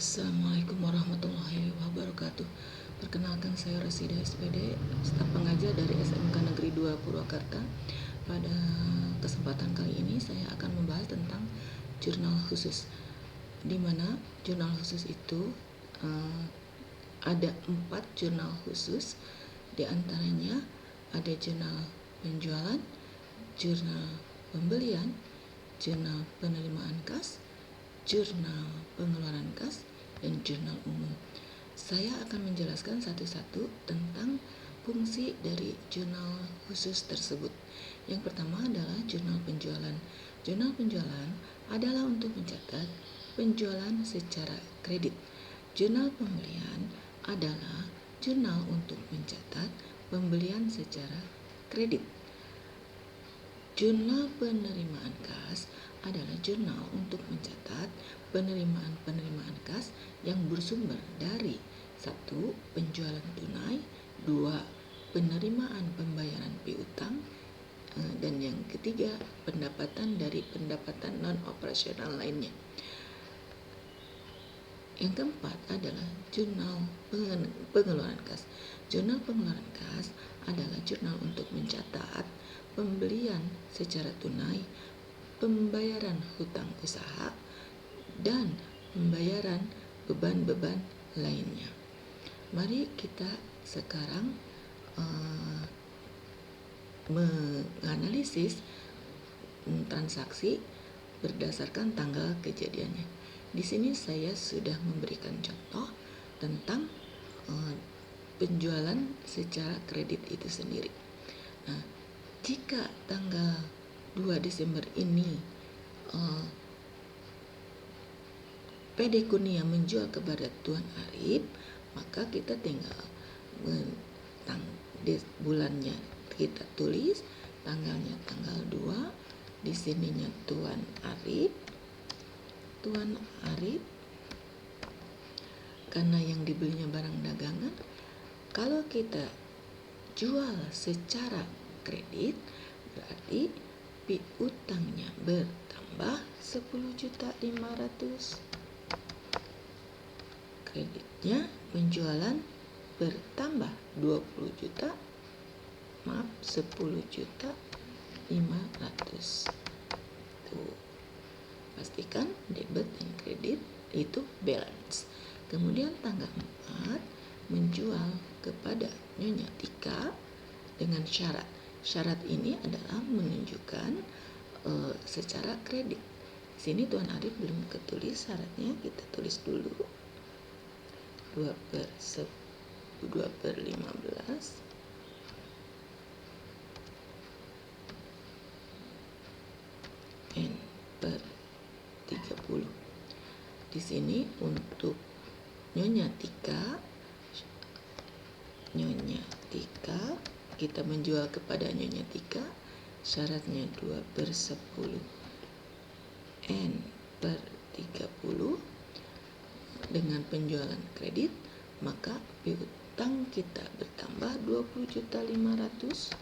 Assalamualaikum warahmatullahi wabarakatuh. Perkenalkan, saya Rasida SPD, staf pengajar dari SMK Negeri 2 Purwakarta. Pada kesempatan kali ini saya akan membahas tentang jurnal khusus, di mana jurnal khusus itu ada 4 jurnal khusus. Di antaranya ada jurnal penjualan, jurnal pembelian, jurnal penerimaan kas, jurnal pengeluaran kas, dan jurnal umum. Saya akan menjelaskan satu-satu tentang fungsi dari jurnal khusus tersebut. Yang pertama adalah jurnal penjualan. Jurnal penjualan adalah untuk mencatat penjualan secara kredit. Jurnal pembelian adalah jurnal untuk mencatat pembelian secara kredit. Jurnal penerimaan kas adalah jurnal untuk mencatat penerimaan kas yang bersumber dari 1. Penjualan tunai, 2. Penerimaan pembayaran piutang, dan yang ketiga pendapatan dari pendapatan non-operasional lainnya. Yang keempat adalah jurnal pengeluaran kas. Jurnal pengeluaran kas adalah jurnal untuk mencatat pembelian secara tunai, pembayaran hutang usaha, dan pembayaran beban-beban lainnya. Mari kita sekarang menganalisis transaksi berdasarkan tanggal kejadiannya. Di sini saya sudah memberikan contoh tentang penjualan secara kredit itu sendiri. Nah, jika tanggal 2 Desember ini PD Kurnia menjual kepada Tuan Arif, maka kita tinggal bulannya kita tulis, tanggalnya tanggal 2, di sininya Tuan Arif, karena yang dibelinya barang dagangan. Kalau kita jual secara kredit, berarti piutangnya bertambah 10.500.000. Kreditnya penjualan bertambah 10.500.000. Tuh. Pastikan debit dan kredit itu balance. Kemudian tanggal 4 menjual kepada Nyonya Tika dengan syarat. Syarat ini adalah menunjukkan secara kredit. Sini Tuan Arif belum ketulis syaratnya, kita tulis dulu. 2/15 N/30. Di sini untuk Nyonya Tika kita menjual kepada Nyonya Tika, syaratnya 2/10 N/30 dengan penjualan kredit, maka piutang kita bertambah 20.500.000.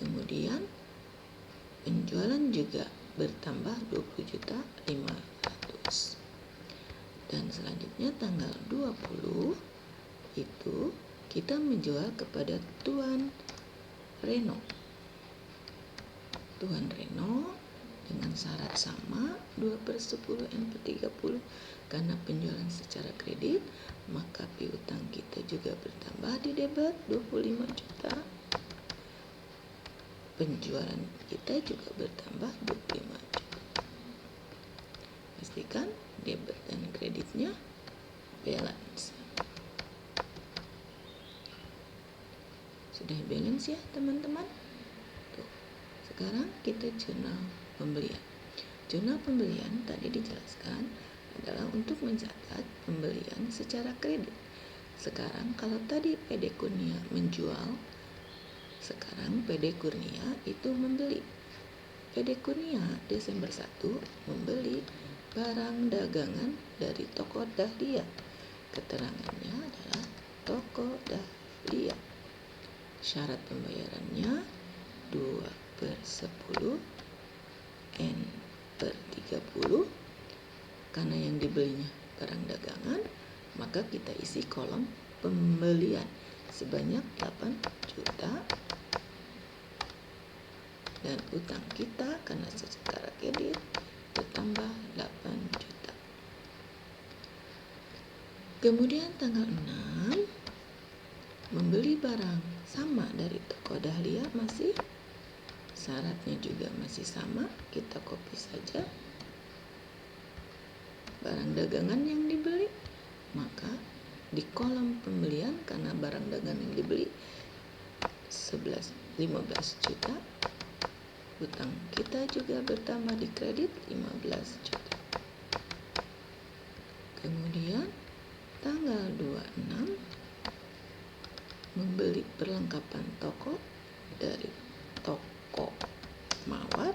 Kemudian penjualan juga bertambah 20.500.000. Dan selanjutnya tanggal 20 itu kita menjual kepada Tuan Reno dengan syarat sama 2/10 N/30. Karena penjualan secara kredit, maka piutang kita juga bertambah di debit 25 juta. Penjualan kita juga bertambah 25 juta. Pastikan debit dan kreditnya balance. Sudah balance ya teman-teman? Tuh. Sekarang kita jurnal pembelian. Jurnal pembelian tadi dijelaskan adalah untuk mencatat pembelian secara kredit. Sekarang kalau tadi PD Kurnia menjual, sekarang PD Kurnia itu membeli. PD Kurnia Desember 1 membeli barang dagangan dari toko Dahlia. Keterangannya adalah toko Dahlia. Syarat pembayarannya 2/10 N/30. Karena yang dibelinya barang dagangan, maka kita isi kolom pembelian sebanyak 8 juta dan utang kita karena secara kredit bertambah 8 juta. Kemudian tanggal 6 membeli barang sama dari toko Dahlia, masih syaratnya juga masih sama, kita copy saja barang dagangan yang dibeli, maka di kolom pembelian karena barang dagangan yang dibeli 15 juta, utang kita juga bertambah di kredit 15 juta. Kemudian tanggal 26 membeli perlengkapan toko dari toko Mawar.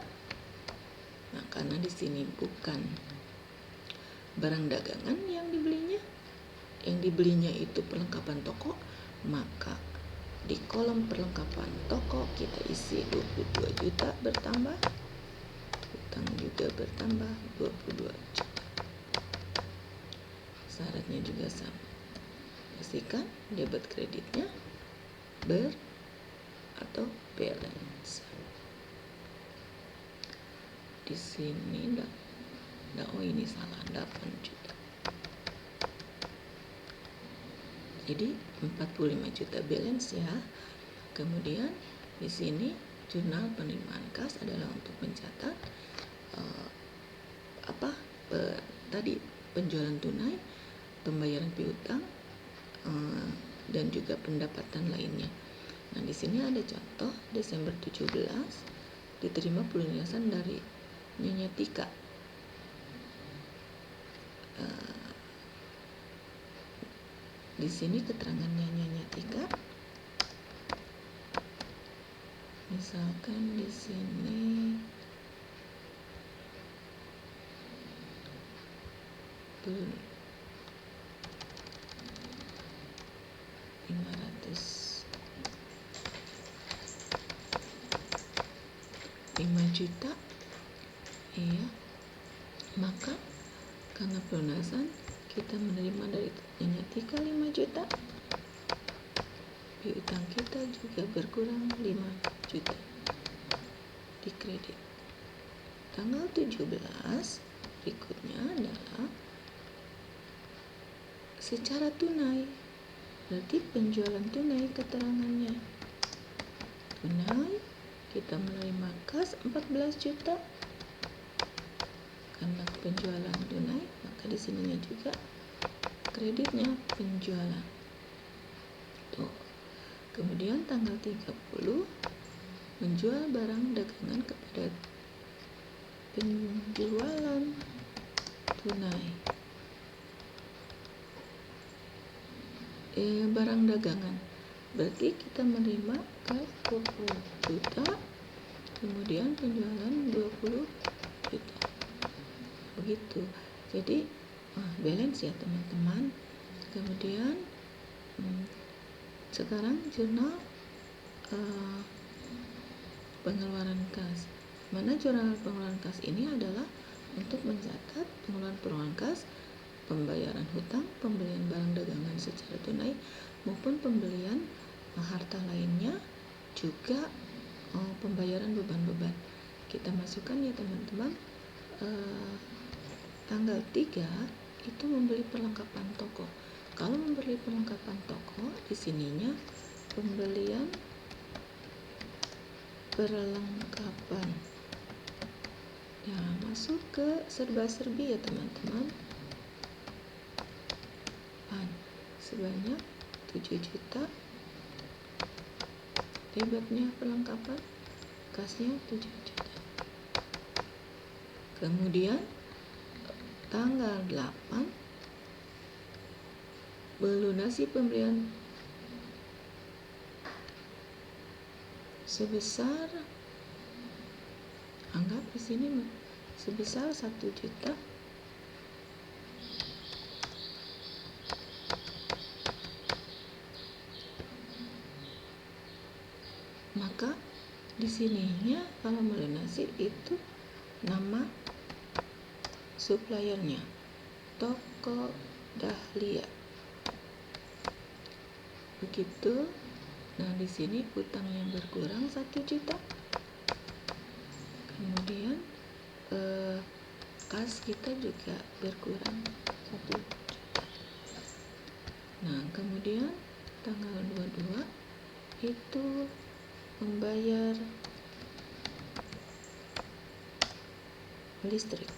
Nah, karena di sini bukan barang dagangan yang dibelinya itu perlengkapan toko, maka di kolom perlengkapan toko kita isi 22 juta bertambah, utang juga bertambah 22 juta. Syaratnya juga sama, pastikan debit kreditnya atau balance. Di sini ini salah, 8 juta. Jadi 45 juta balance ya. Kemudian di sini jurnal penerimaan kas adalah untuk mencatat tadi penjualan tunai, pembayaran piutang, dan juga pendapatan lainnya. Nah, di sini ada contoh Desember 17 diterima pelunasan dari Nyonya Tika. Di sini keterangannya Nyonya Tika. Misalkan di sini belum 5 juta, iya, maka karena pelunasan kita menerima dari Nyonya Tika 5 juta, piutang kita juga berkurang 5 juta di kredit. Tanggal 17 berikutnya adalah secara tunai, berarti penjualan tunai keterangannya. Tunai kita menerima kas 14 juta karena penjualan tunai, maka di sininya juga kreditnya penjualan. Tuh. Kemudian tanggal 30 menjual barang dagangan kepada penjualan tunai. Barang dagangan berarti kita menerima kas 20 juta, kemudian penjualan 20 juta, begitu. Jadi balance ya teman-teman. Kemudian sekarang jurnal pengeluaran kas. Mana jurnal pengeluaran kas ini adalah untuk mencatat pengeluaran kas, pembayaran hutang, pembelian barang dagangan secara tunai maupun pembelian harta lainnya, juga pembayaran beban-beban. Kita masukkan ya teman-teman. Tanggal 3 itu membeli perlengkapan toko. Kalau membeli perlengkapan toko, di sininya pembelian perlengkapan. Ya, masuk ke serba-serbi ya teman-teman. Sebanyak 7 juta. Debitnya perlengkapan, kasnya 7 juta. Kemudian tanggal 8 melunasi pembelian sebesar, anggap di sini sebesar 1 juta. Maka di sininya kalau melunasi itu nama suppliernya. toko Dahlia. Begitu. Nah, di sini utang yang berkurang 1 juta. Kemudian kas kita juga berkurang 1 juta. Nah, kemudian tanggal 22 itu membayar listrik.